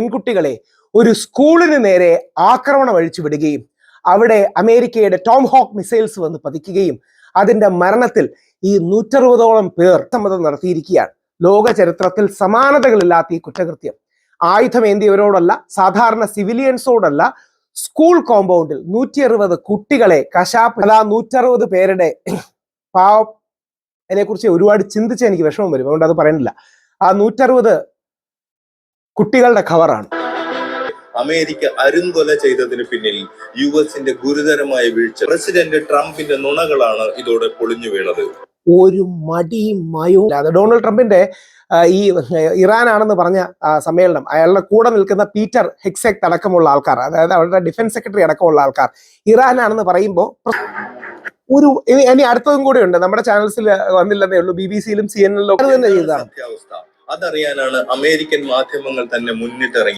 പെൺകുട്ടികളെ ഒരു സ്കൂളിന് നേരെ ആക്രമണം അഴിച്ചു വിടുകയും അവിടെ അമേരിക്കയുടെ ടോം ഹോക്ക് മിസൈൽസ് വന്ന് പതിക്കുകയും അതിന്റെ മരണത്തിൽ ഈ 160ഓളം പേർ സമ്മതം നടത്തിയിരിക്കുകയാണ്. ലോക ചരിത്രത്തിൽ സമാനതകളില്ലാത്ത ഈ കുറ്റകൃത്യം ആയുധമേന്തിയവരോടല്ല, സാധാരണ സിവിലിയൻസോടല്ല, സ്കൂൾ കോമ്പൗണ്ടിൽ 160 കുട്ടികളെ കശാപ്പ് 160 പേരുടെ അതിനെ കുറിച്ച് ഒരുപാട് ചിന്തിച്ച് എനിക്ക് വിഷമം വരും, അതുകൊണ്ട് അത് പറയുന്നില്ല. ആ 160 കുട്ടികളുടെ ഖബറാണ്. അമേരിക്ക അരുംകൊല ചെയ്തതിന് പിന്നിൽ യുഎസിന്റെ ഗുരുതരമായ വീഴ്ച. പ്രസിഡന്റ് ട്രംപിന്റെ നുണകളാണ് ഇതോടെ പൊളിഞ്ഞു വീണത്. ഒരു മടിയും മയവും ഇല്ലാതെ ഡൊണാൾഡ് ട്രംപിന്റെ ഈ ഇറാനാണെന്ന് പറഞ്ഞ സമ്മേളനം, അയാളുടെ കൂടെ നിൽക്കുന്ന പീറ്റർ ഹെക്സെക് അടക്കമുള്ള ആൾക്കാർ, അതായത് അവരുടെ ഡിഫൻസ് സെക്രട്ടറി അടക്കമുള്ള ആൾക്കാർ ഇറാനാണെന്ന് പറയുമ്പോൾ ഇനി അടുത്തതും കൂടെ ഉണ്ട്, നമ്മുടെ ചാനൽസിൽ വന്നില്ലെന്നേ ഉള്ളൂ, BBC-യിലും CNN-ലും തന്നെ ചെയ്തതാണ്. അതറിയാനാണ് അമേരിക്കൻ മാധ്യമങ്ങൾ തന്നെ മുന്നിട്ടിറങ്ങി.